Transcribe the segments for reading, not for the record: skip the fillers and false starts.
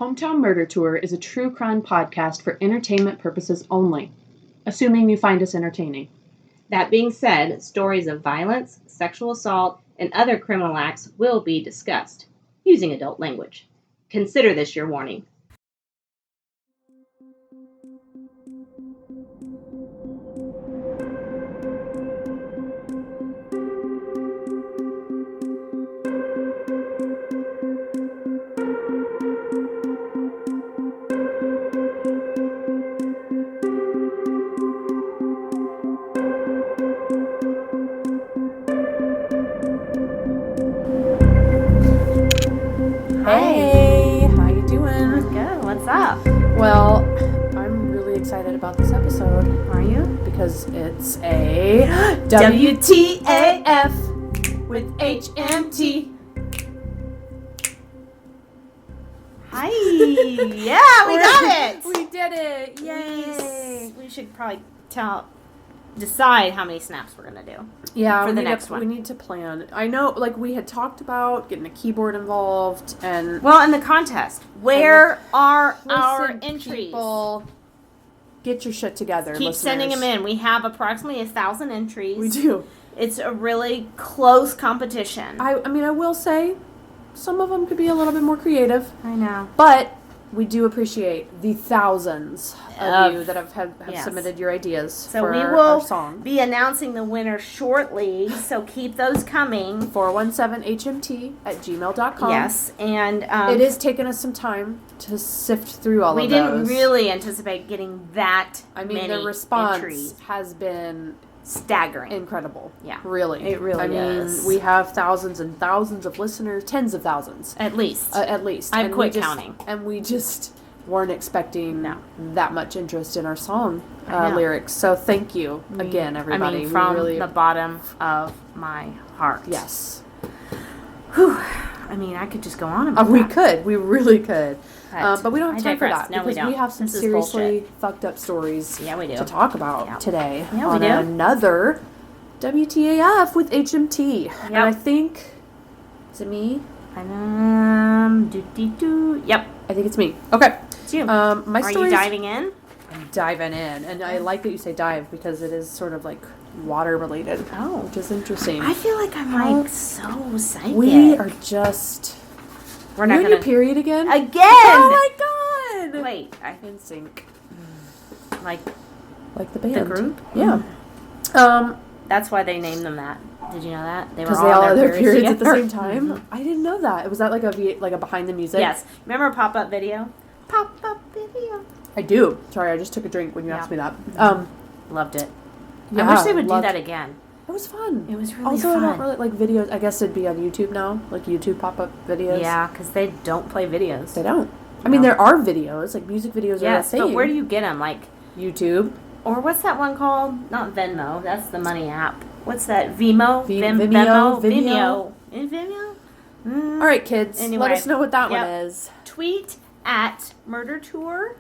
Hometown Murder Tour is a true crime podcast for entertainment purposes only, assuming you find us entertaining. That being said, stories of violence, sexual assault, and other criminal acts will be discussed, using adult language. Consider this your warning. Hey, how you doing? Good. What's up? Well, I'm really excited about this episode. Are you? Because it's a WTAF with HMT. Hi. Yeah, we got it. We did it. Yay. We should probably decide how many snaps we're going to do. Yeah, for the next one. We need to plan. I know, like, we had talked about getting a keyboard involved and... Well, in the contest, where are our entries? People, get your shit together, Keep listeners. sending them in. We have approximately 1,000 entries. We do. It's a really close competition. I mean, I will say, some of them could be a little bit more creative. I know. But we do appreciate the thousands of you that have yes. submitted your ideas so for we our will song. Be announcing the winner shortly, so keep those coming. 417hmt@gmail.com. Yes, and it is taking us some time to sift through all of those. We didn't really anticipate getting that many the response entries. has been staggering. Incredible. Yeah. Really. It really is. I mean, we have thousands and thousands of listeners, tens of thousands. At least. I've quit counting. And we just weren't expecting that much interest in our song lyrics. So thank you again, everybody. I mean, from the bottom of my heart. Yes. Whew. I mean, I could just go on about We that. could. We really could. But we don't have time for that. No, because we have some seriously fucked up stories to talk about today on another WTAF with HMT. Yep. And I think... Is it me? Yep. I think it's me. Okay. It's you. My Are you diving in? I'm diving in. And I like that you say dive because it is sort of like water related. Which is interesting. I feel like I'm like so psychic. We are just... We're not in your period again? Again! Oh my god! Wait, In sync. Like the band. The group? Yeah. That's why they named them that. Did you know that? Because they all had their periods together. at the same time? Mm-hmm. I didn't know that. Was that like a behind the music? Yes. Remember pop-up video? Pop-up video. I do. Sorry, I just took a drink when you asked me that. Loved it. Yeah, I wish they would do that again. It was fun. It was really also, fun. Also, not really like videos. I guess it'd be on YouTube now, like YouTube pop-up videos. Yeah, because they don't play videos. They don't. I mean, there are videos, like music videos are a thing. But where do you get them? Like YouTube. Or what's that one called? Not Venmo. That's the money app. What's that? Vimeo? Vimeo. Vimeo? All right, kids. Anyway, let us know what that one is. Tweet at Murder Tour.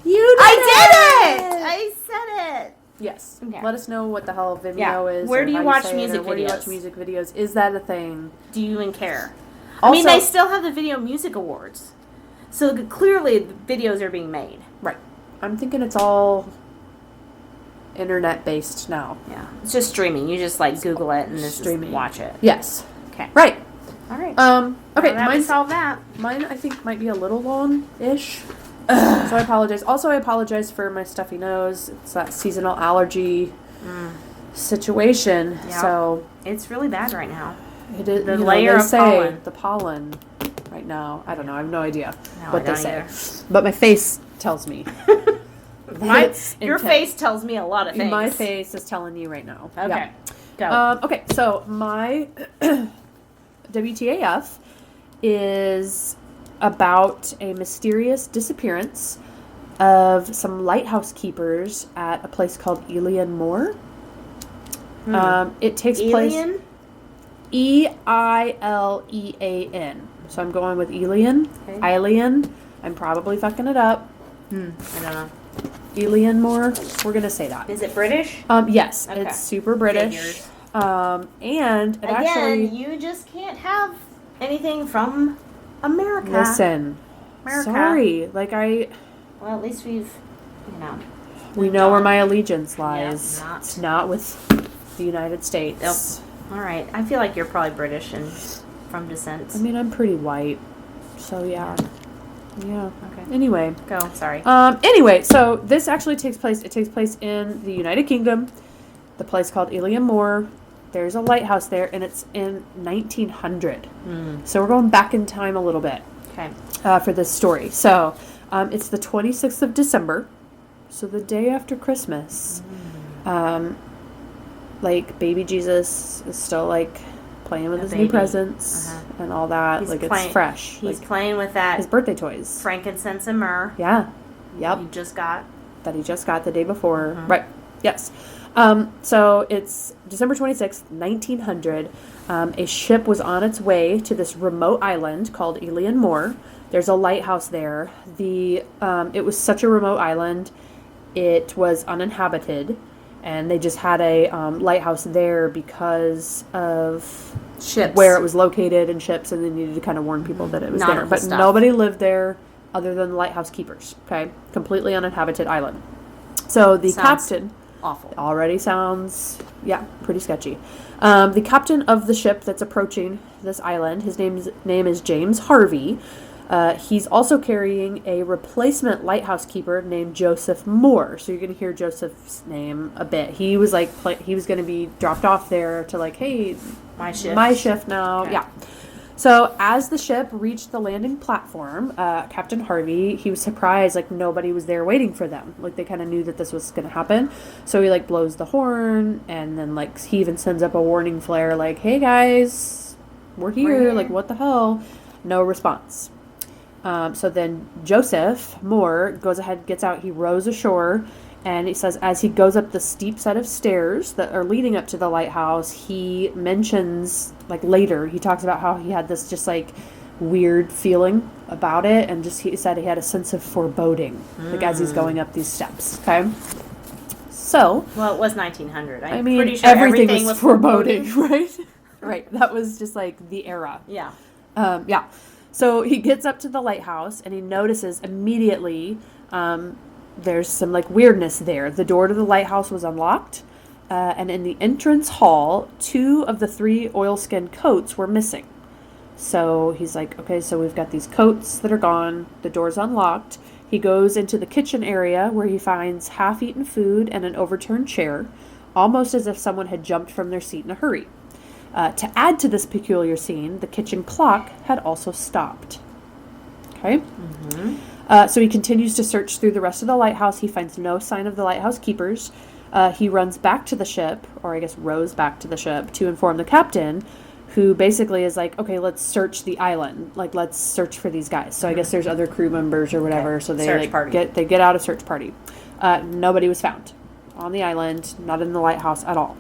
You did I did it! I said it. Yes. Okay. Let us know what the hell Vimeo is. Where do you watch music videos? Where do you watch music videos? Is that a thing? Do you even care? Also, I mean, they still have the Video Music Awards. So clearly the videos are being made. Right. I'm thinking it's all internet-based now. Yeah. It's just streaming. You just Google it and just watch it. Yes. Okay. Right. All right. Okay. Mine solve that. Mine, I think, might be a little long-ish. So I apologize. Also, I apologize for my stuffy nose. It's that seasonal allergy situation. Yep. So it's really bad right now. It is, the layer of pollen. The pollen right now. I don't know. I have no idea what they say. But my face tells me. Your face tells me a lot of things. My face is telling you right now. Okay. Yeah. Go. Okay. So my WTAF is about a mysterious disappearance of some lighthouse keepers at a place called Elian Moor. It takes place... Eilean. So I'm going with Elian. Okay. Eilean. I'm probably fucking it up. I don't know. Elian Moor. We're going to say that. Is it British? Yes. Okay. It's super British. And it Again, you just can't have anything from America. Listen. America. Sorry. Like, Well, at least we've, we know where my allegiance lies. Yeah, It's not with the United States. Nope. All right. I feel like you're probably British and from descent. I mean, I'm pretty white. So, yeah. Yeah. Okay. Anyway. Go. Sorry. Anyway, so this actually takes place in the United Kingdom, the place called Ilion Moor. There's a lighthouse there, and it's in 1900. So we're going back in time a little bit. Okay. For this story. So, it's the 26th of December, so the day after Christmas. Like, baby Jesus is still, like, playing with his new presents and all that. It's fresh. He's playing with that. His birthday toys. Frankincense and myrrh. Yeah. Yep. That he just got the day before. Right. Yes. So it's December 26th, 1900. A ship was on its way to this remote island called Ilion Moor. There's a lighthouse there. It was such a remote island. It was uninhabited. And they just had a lighthouse there because of ships, where it was located and ships, and they needed to kind of warn people that it was there. But nobody lived there other than the lighthouse keepers. Okay, completely uninhabited island. So the captain, awful, already sounds pretty sketchy. The captain of the ship that's approaching this island, his name is James Harvey. He's also carrying a replacement lighthouse keeper named Joseph Moore. So you're going to hear Joseph's name a bit. He was he was going to be dropped off there to hey, my shift now. Okay. Yeah. So as the ship reached the landing platform, Captain Harvey, he was surprised nobody was there waiting for them. They kind of knew that this was going to happen. So he blows the horn, and then he even sends up a warning flare hey guys, we're here. What the hell? No response. So then Joseph Moore goes ahead, gets out, he rows ashore, and he says as he goes up the steep set of stairs that are leading up to the lighthouse, he mentions, later, he talks about how he had this just, weird feeling about it, and he said he had a sense of foreboding, as he's going up these steps, okay? So... Well, it was 1900. I mean, pretty sure everything was foreboding, right? Right, that was just, the era. Yeah. Yeah. So he gets up to the lighthouse, and he notices immediately there's some weirdness there. The door to the lighthouse was unlocked, and in the entrance hall, 2 of the 3 oilskin coats were missing. So he's okay, so we've got these coats that are gone. The door's unlocked. He goes into the kitchen area where he finds half-eaten food and an overturned chair, almost as if someone had jumped from their seat in a hurry. To add to this peculiar scene, the kitchen clock had also stopped. Okay? Mm-hmm. So he continues to search through the rest of the lighthouse. He finds no sign of the lighthouse keepers. He runs back to the ship, or I guess rows back to the ship, to inform the captain, who basically is okay, let's search the island. Let's search for these guys. So I guess there's other crew members or whatever. Okay. So they get out a search party. Nobody was found on the island, not in the lighthouse at all.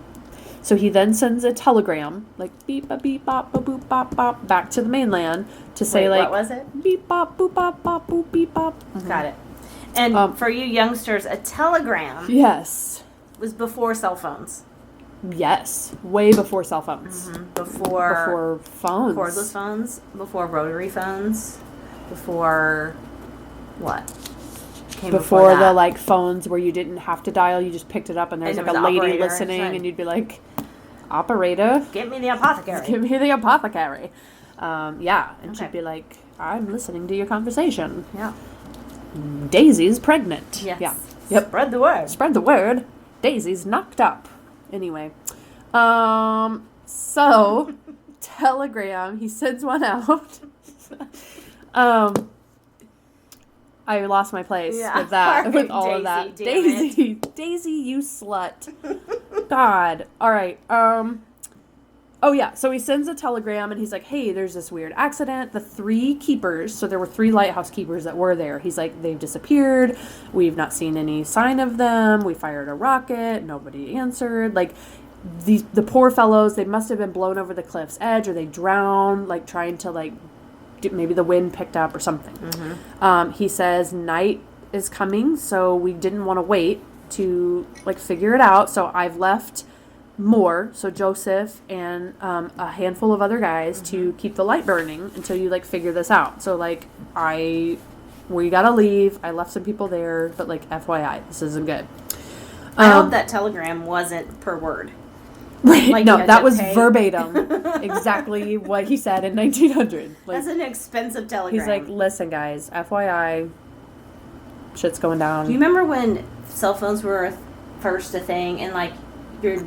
So he then sends a telegram, beep, bop, beep, bop, boop, bop, bop, back to the mainland to say, what was it? Beep, bop, boop, bop, bop, boop, beep, bop. Mm-hmm. Got it. And for you youngsters, a telegram yes, was before cell phones. Yes, way before cell phones. Mm-hmm. Before phones. Cordless phones, before rotary phones, before what? Before the phones where you didn't have to dial, you just picked it up and there's a lady listening and you'd be operator, get me the apothecary. Give me the apothecary. And she'd be I'm listening to your conversation. Yeah. Daisy's pregnant. Yes. Yeah. Yep. Spread the word. Spread the word. Daisy's knocked up. Anyway. So telegram, he sends one out. I lost my place with that, right, with all Daisy, of that. Daisy, you slut. God. All right. Oh yeah. So he sends a telegram and he's hey, there's this weird accident. The 3 keepers, so there were 3 lighthouse keepers that were there. He's they've disappeared. We've not seen any sign of them. We fired a rocket. Nobody answered. The poor fellows, they must have been blown over the cliff's edge, or they drowned, trying to maybe the wind picked up or something. Mm-hmm. He says night is coming, so we didn't want to wait to figure it out. So I've left more, so Joseph and a handful of other guys to keep the light burning until you figure this out. So I we gotta leave. I left some people there, but, like, FYI, this isn't good. I hope that telegram wasn't per word. Right. Like, no, that was verbatim. Exactly what he said in 1900. Like, that's an expensive telegram. He's like, listen, guys, FYI, shit's going down. Do you remember when cell phones were first a thing, and, like, your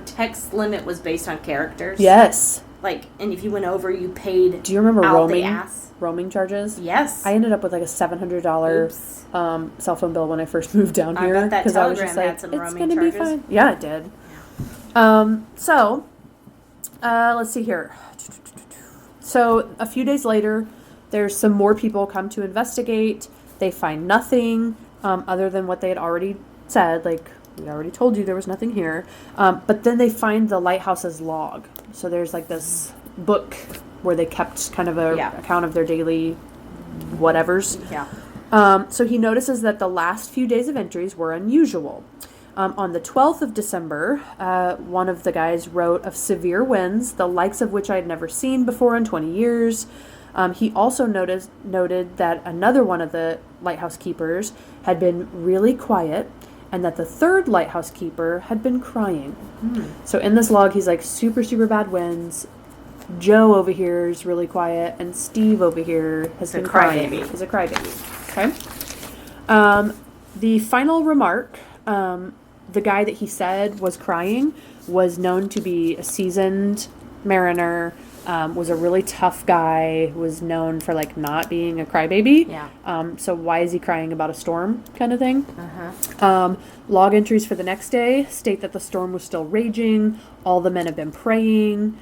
text limit was based on characters? Yes. Like, and if you went over, you paid. Do you remember out the ass? Roaming charges? Yes. I ended up with like a $700 cell phone bill when I first moved down here. I bet that telegram I was just like, had some it's roaming gonna charges. be fine. Yeah, it did. Let's see here. So a few days later, there's some more people come to investigate. They find nothing other than what they had already said. Like, we already told you there was nothing here. But then they find the lighthouse's log. So there's like this book where they kept kind of a account of their daily whatevers. Yeah. So he notices that the last few days of entries were unusual. On the 12th of December, one of the guys wrote of severe winds, the likes of which I had never seen before in 20 years. He also noted that another one of the lighthouse keepers had been really quiet, and that the third lighthouse keeper had been crying. So in this log, he's like, super, super bad winds. Joe over here is really quiet, and Steve over here has been crying. He's a crybaby. Okay. The final remark, the guy that he said was crying was known to be a seasoned mariner, was a really tough guy, was known for, like, not being a crybaby. Yeah. So why is he crying about a storm kind of thing? Log entries for the next day state that the storm was still raging. All the men have been praying.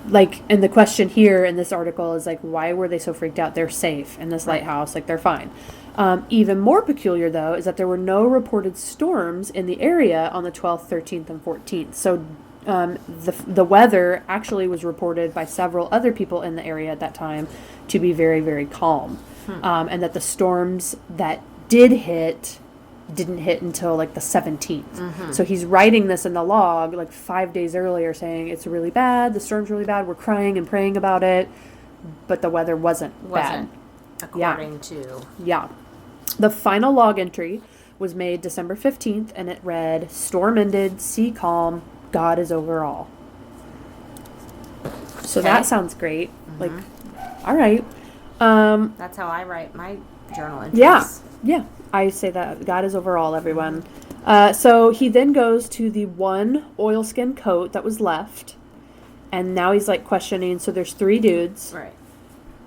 Like, and the question here in this article is, like, why were they so freaked out? They're safe in this lighthouse. Like, they're fine. Even more peculiar, though, is that there were no reported storms in the area on the 12th, 13th, and 14th. So the weather actually was reported by several other people in the area at that time to be very, very calm. And that the storms that didn't hit until, like, the 17th. So he's writing this in the log, like, 5 days earlier, saying it's really bad, the storm's really bad, we're crying and praying about it, but the weather wasn't bad. According to... Yeah. The final log entry was made December 15th, and it read, storm ended, sea calm, God is over all. So that sounds great. Like, all right. That's how I write my journal entries. Yeah. I say that. God is over all, everyone. So he then goes to the one oilskin coat that was left, and now he's, like, questioning. So there's 3 dudes. Right.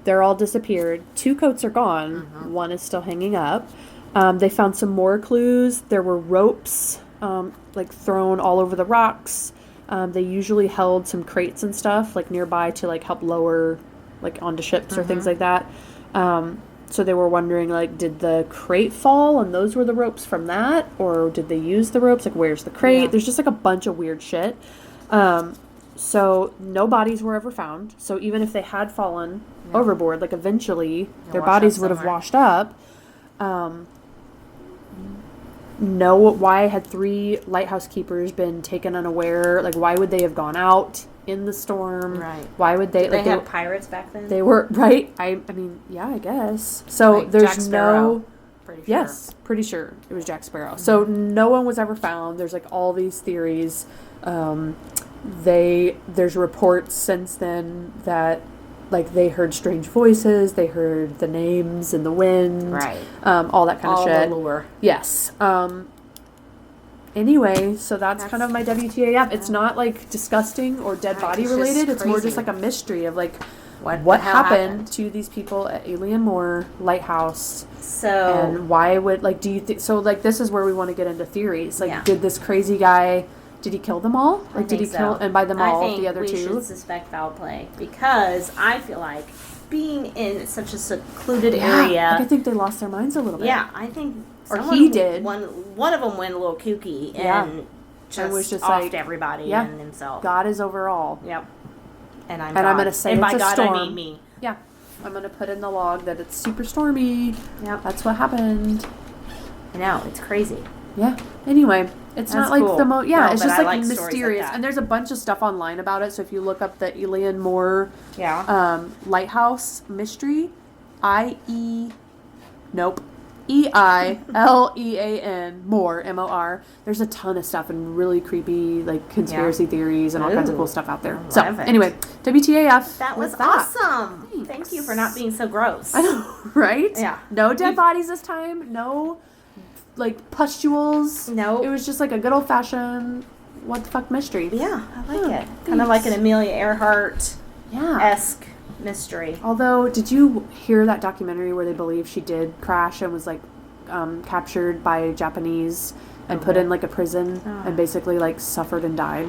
They're all disappeared. 2 coats are gone. One is still hanging up. They found some more clues. There were ropes, like, thrown all over the rocks. They usually held some crates and stuff, like, nearby to, like, help lower, like, onto ships or things like that. So they were wondering, like, did the crate fall and those were the ropes from that? Or did they use the ropes? Like, where's the crate? Yeah. There's just, like, a bunch of weird shit. So no bodies were ever found. So even if they had fallen overboard, like, eventually their bodies would have washed up. Why had 3 lighthouse keepers been taken unaware? Like, why would they have gone out in the storm? Right. Why would they... Did they have pirates back then? They were, right? I mean, yeah, I guess. So like there's Jack Sparrow. Pretty sure. Yes, pretty sure it was Jack Sparrow. So no one was ever found. There's, like, all these theories. There's reports since then that, like, they heard strange voices, they heard the names in the wind, right? All that kind of shit. All the lore. Yes. Anyway, so that's kind of my WTAF. It's not, like, disgusting or dead body related. It's more just, like, a mystery of, like, what happened to these people at Alien Moor Lighthouse. So, and why would, like, do you think so? Like, this is where we want to get into theories. Like, did this crazy guy? Did he kill them all? Like, did he kill, and by them all, the other 2? I think we should suspect foul play, because I feel like being in such a secluded area... Like, I think they lost their minds a little bit. Yeah, I think... Or he did. One of them went a little kooky and was just offed like, everybody and himself. God is over all. Yep. And I'm going to say and it's by a God, storm. I mean me. Yeah. I'm going to put in the log that it's super stormy. Yep. That's what happened. I know, it's crazy. Yeah. Anyway, it's not That's like cool. the most. Yeah, No, it's but just I like like stories like mysterious. that. And there's a bunch of stuff online about it. So if you look up the Elian Moore Lighthouse mystery, EILEAN Moore MOR. There's a ton of stuff and really creepy like conspiracy theories and all kinds of cool stuff out there. So love it. anyway, WTAF. That was with that. awesome. Thanks. Thank you for not being so gross. I know, right? Yeah. No dead bodies this time. No, like, pustules. Nope. It was just like a good old fashioned what the fuck mystery. Yeah, I like it. Kind of like an Amelia Earhart-esque mystery. Although, did you hear that documentary where they believe she did crash and was like captured by Japanese and put in like a prison and basically like suffered and died?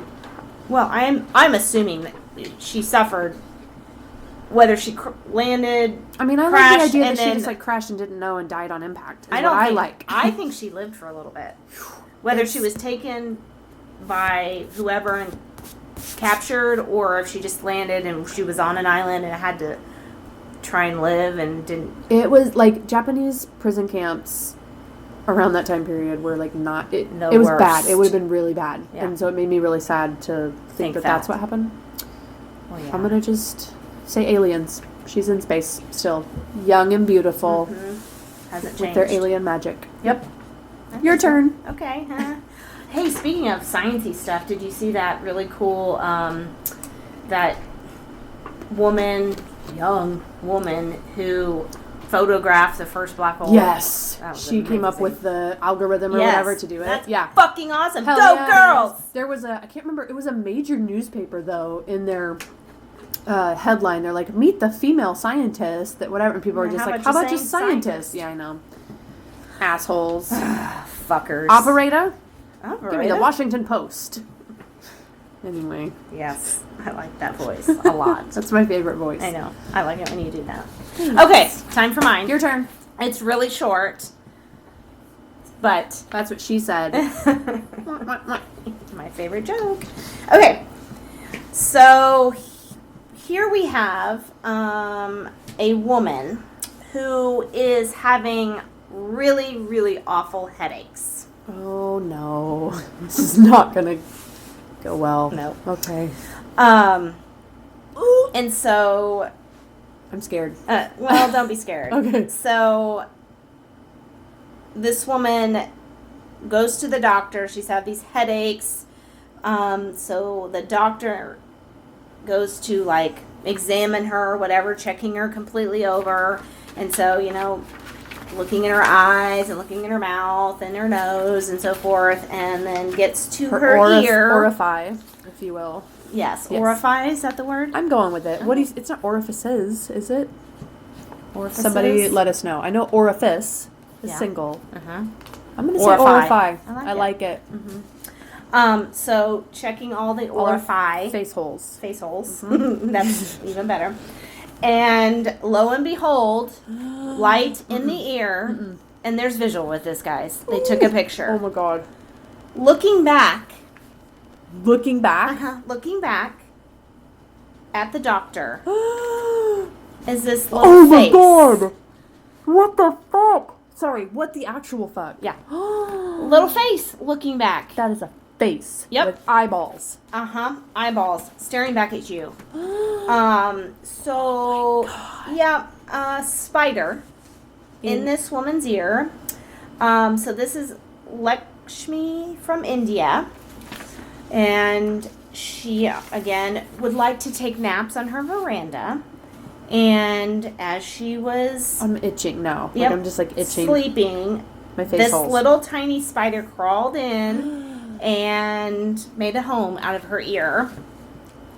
Well, I'm assuming that she suffered, whether she landed. I mean, I like crashed, the idea that and she then- just like crashed and didn't know and died on impact. I think she lived for a little bit. Whether she was taken by whoever and captured, or if she just landed and she was on an island and had to try and live and didn't. It was like Japanese prison camps around that time period were like not. It was worst. bad. It would have been really bad, Yeah. and so it made me really sad to think that that's what happened. Well, yeah. I'm gonna just say aliens. She's in space still, young and beautiful, Hasn't with changed. their alien magic. Yep. Your turn. Okay. Hey, speaking of sciencey stuff, did you see that really cool, that young woman who photographed the first black hole? Yes, That was she came up amazing. with the algorithm or whatever to do it. That's yeah, fucking awesome. Hell Go yes. girls! There was I can't remember. It was a major newspaper though in their headline. They're like, "Meet the female scientist." That whatever, and people were Yeah, just how like, about "How just about just saying scientists?" Yeah, I know. Assholes. Fuckers. Operator, give me the Operator? Washington Post. Anyway, Yes, I like that voice a lot. that's my favorite voice. I know. I like it when you do that. Okay, time for mine. Your turn. It's really short, but That's what she said. my favorite joke. Okay, so here we have a woman who is having really, really awful headaches. Oh no, this is not gonna go well. No. Okay, And so, I'm scared. well, don't be scared. Okay. So, this woman goes to the doctor. She's had these headaches. So the doctor goes to like examine her, whatever, checking her completely over. And so, looking in her eyes and looking in her mouth and her nose and so forth, and then gets to her ear. Orify, if you will. Yes, Yes. orify, is that the word? I'm going with it. What do you? It's not orifices, is it? Orifices? Somebody let us know. I know orifice is Yeah. single. Uh-huh. I'm going to say Orify. orify. I like it. it. So checking all the All our orify. face holes. Face holes. That's even better. And lo and behold, light in the ear. And there's visual with this, guys. They took a picture. Oh my god. Looking back Looking back. looking back at the doctor Oh is this little my face. god. What the fuck? Sorry, what the actual fuck? Yeah. Little face looking back. That is a face. Yep. With eyeballs. Eyeballs staring back at you. Spider in this woman's ear. So this is Lakshmi from India. And she, again, would like to take naps on her veranda. And as she was I'm itching now. Yep. Like I'm just like itching. sleeping, My face this holes. little tiny spider crawled in and made a home out of her ear.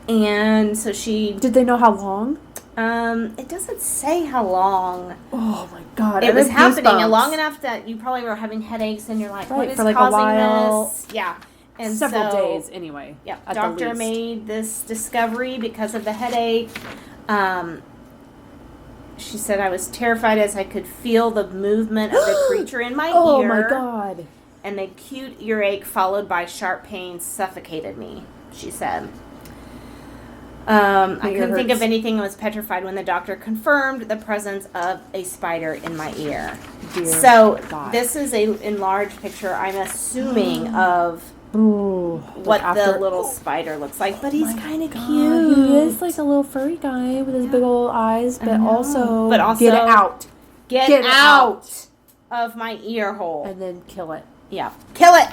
And so she, Did they know how long? it doesn't say how long Oh my god. it I was have happening, goosebumps. long enough that you probably were having headaches and you're like, Right, what is for like a causing while. this? Yeah. And Several so, days anyway. Yeah, at the doctor least. made this discovery because of the headache. She said, I was terrified as I could feel the movement of the creature in my Oh ear. my god. And the acute earache followed by sharp pains suffocated me, she said. I couldn't think hurts. of anything and was petrified when the doctor confirmed the presence of a spider in my ear. Dear So God. this is a enlarged picture, I'm assuming, of Ooh, what after- the little spider looks like. But he's kind of God, cute. He is like a little furry guy with his big old eyes, but know. also, But also- get it out Get it out of my ear hole. and then kill it. Yeah. Kill it.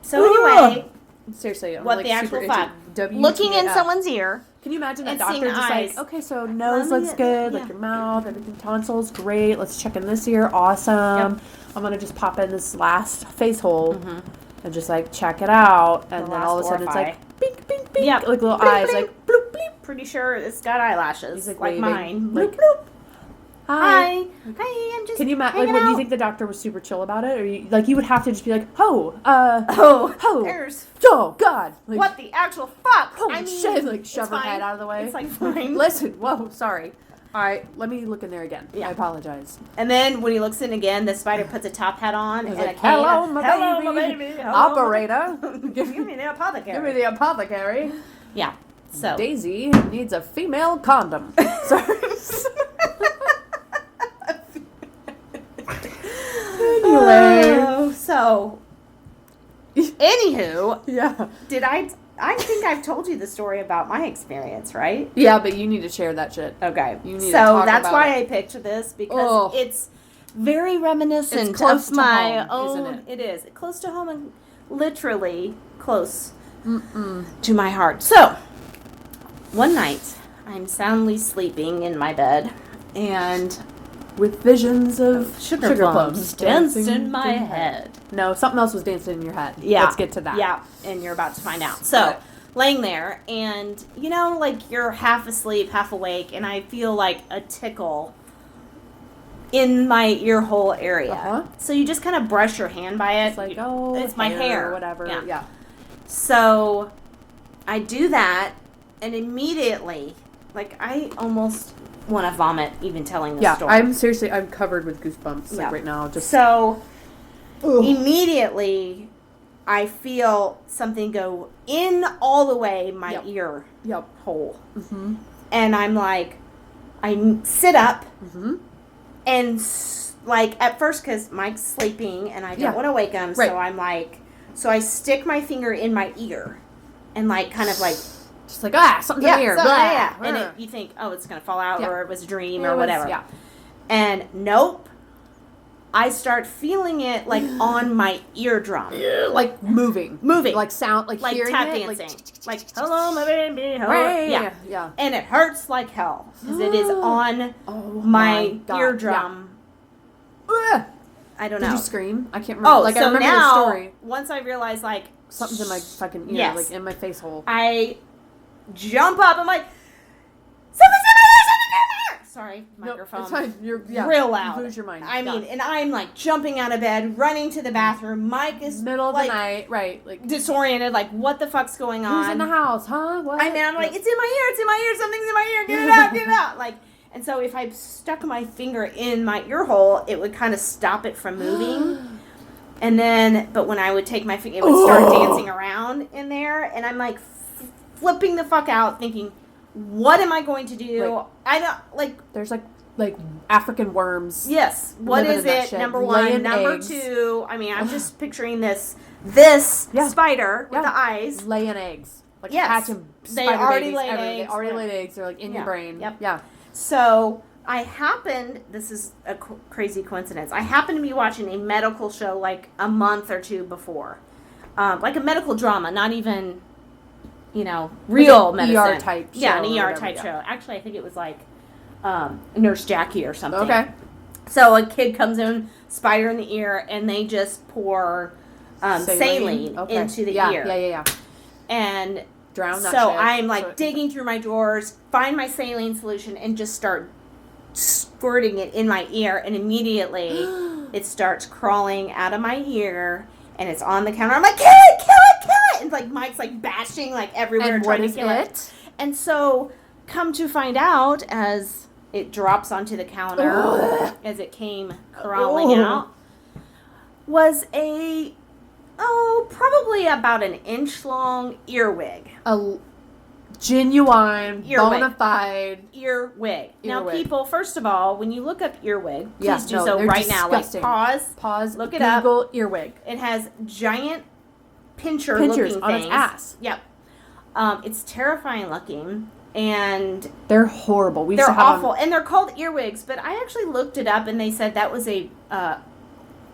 So anyway, Seriously, I'm what like the actual super fact? into Looking in WTAF. someone's ear. Can you imagine that and doctor seeing just eyes. like, okay, so nose Let me- looks good, yeah. like your mouth, everything, tonsils, great. Let's check in this ear, awesome. Yep. I'm gonna just pop in this last face hole and just like check it out, and The then all of a last sudden it's like, orify. bink, bink, bink, Yep. like little Blink, eyes, blink. like bloop, bloop. Pretty sure it's got eyelashes, He's, like waving, mine. like, Bloop, bloop. Hi. Hi, I'm just. Can you like hanging when you out. think the doctor was super chill about it, or you would have to just be like, oh, Oh, there's oh God, like, what the actual fuck? holy I mean, shit, like it's shove her fine. head out of the way. It's like fine. Listen, whoa, sorry. All right, let me look in there again. Yeah. I apologize. And then when he looks in again, the spider puts a top hat on He's and like, a cane. hello, my Hello, baby. my baby. Hello, Operator. Give me the apothecary. Give me the apothecary. Yeah. So. Daisy needs a female condom. Sorry. Anyway. So. Anywho, Yeah. did I think I've told you the story about my experience, right? Yeah, but you need to share that shit. Okay. You need to so talk that's about why it. I picked this because Oh. it's very reminiscent It's close of to my home, own. isn't It is close to home and literally close Mm-mm. to my heart. So one night I'm soundly sleeping in my bed and With visions of sugar plums danced in my head. No, something else was dancing in your head. Yeah. Let's get to that. Yeah, and you're about to find out. So, laying there, and like you're half asleep, half awake, and I feel like a tickle in my ear hole area. Uh-huh. So you just kind of brush your hand by it. It's like, oh, it's my hair or whatever. Yeah. Yeah. So I do that, and immediately, like I almost want to vomit even telling this Yeah, story. I'm covered with goosebumps Yeah. right now. Just So Ugh. immediately I feel something go in all the way my Yep. ear Yep. hole. Mm-hmm. And I'm like, I sit up Mm-hmm. and like at first because Mike's sleeping and I don't Yeah. want to wake him. Right. So I'm like, so I stick my finger in my ear and like kind of like, Just like, something's in the ear. so, Blah. yeah. And you think, oh, it's going to fall out Yeah. or it was a dream It or was- whatever. Yeah. And nope. I start feeling it like on my eardrum. Like moving. Like sound, like hearing tap it. dancing. Like, hello, my baby. Hello. Right. Yeah. Yeah. And it hurts like hell because it is on Oh my God. eardrum. Yeah. Ugh. I don't Did know. you scream? I can't remember. Oh, like, so I remember now, the story. once I realize, like, Something's in my fucking ear, Yes. like in my face hole. I jump up. I'm like, something's in my ear, something's in my ear. Sorry, Nope, microphone. it's fine. You're Real loud. You lose your mind. I Yeah. mean, and I'm like jumping out of bed, running to the bathroom. Mike is middle of like, the night, right? Like, disoriented, like, what the fuck's going on? who's in the house, huh? What? I mean, I'm like, it's in my ear, it's in my ear, something's in my ear, get it out, get it out. Like, and so if I stuck my finger in my ear hole, it would kind of stop it from moving. And then, but when I would take my finger, it would start dancing around in there. And I'm like flipping the fuck out, thinking, what am I going to do? Like- I don't, like, There's like African worms. yes, what Living is in that it? shit. Number one. Laying Number eggs. two, I mean, I'm just picturing this Yeah. spider with Yeah. the eyes. Laying eggs. Like Yes. hatching They spider already babies laid everywhere. They eggs, already right. laid eggs. They're like in your Yeah. brain. Yep. Yeah. So I happened, this is a crazy coincidence, I happened to be watching a medical show like a month or two before. Like a medical drama, not even, real Like an medicine. ER type Yeah, show an or ER whatever, type yeah. show. Actually, I think it was like Nurse Jackie or something. Okay. So a kid comes in, spider in the ear, and they just pour saline Okay. into the yeah, ear. Yeah. And Drown that so shit. I'm like So- digging through my drawers, find my saline solution, and just start squirting it in my ear. And immediately it starts crawling out of my ear, and it's on the counter. I'm like, kill it, kill it, kill it! And like Mike's like bashing like everywhere, And trying what to is kill it? it. And so, come to find out, as it drops onto the counter, Ugh. as it came crawling Ugh. out, was probably about an inch long earwig. Genuine, Earwig. bona fide. Earwig. Now, Earwig. people, first of all, when you look up earwig, please Yeah, do no, so they're right now. Like, disgusting. pause. Look it Google up. earwig. It has giant Pinchers pincher-looking on things. its ass. Yep. It's terrifying looking, and They're horrible. We used they're to have awful. And they're called earwigs, but I actually looked it up, and they said that was a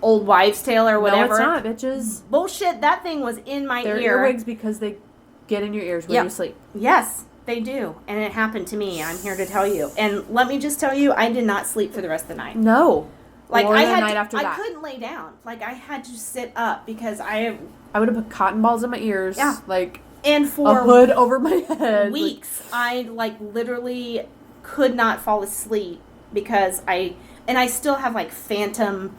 old wives' tale or whatever. No, it's not, bitches. Bullshit. That thing was in my They're ear. earwigs because they get in your ears when you sleep. Yes, they do. And it happened to me. I'm here to tell you. And let me just tell you, I did not sleep for the rest of the night. No. Like or I the had night to, after I that. couldn't lay down. Like I had to sit up because I would have put cotton balls in my ears. Yeah. Like and a for hood over my head. weeks I like literally could not fall asleep because I still have like phantom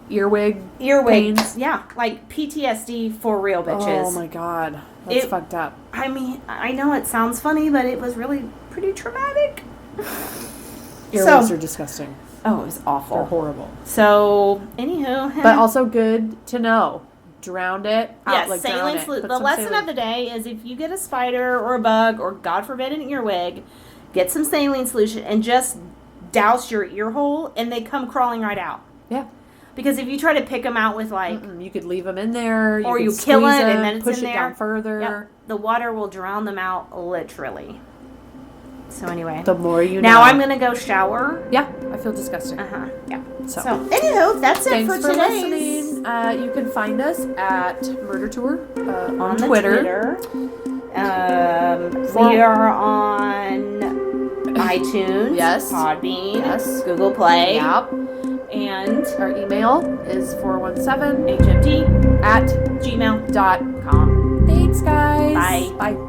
Earwig earwigs. pains. Yeah, like PTSD for real, bitches. Oh my god. That's It- fucked up. I mean, I know it sounds funny, but it was really pretty traumatic. Earwigs are disgusting. Oh, it was They're awful. horrible. So, anywho. But also good to know. Drowned it. Yes, drown saline it. fluid. Put The some lesson saline- of the day is if you get a spider or a bug or, God forbid, an earwig, get some saline solution and just douse your ear hole and they come crawling right out. Yeah. Because if you try to pick them out with like, You could leave them in there. or could you kill squeeze it and them, then it's push in it there. down further. Yep, the water will drown them out literally. So anyway. The more you know. Now I'm going to go shower. Yeah, I feel disgusting. Yeah. So, So, anywho, that's it thanks for for today's. listening. You can find us at Murder Tour on the Twitter. We are on iTunes, Yes. Podbean, Yes. Google Play, Yep. and Our email is 417 HMT at gmail.com. gmail.com. Thanks, guys. Bye. Bye.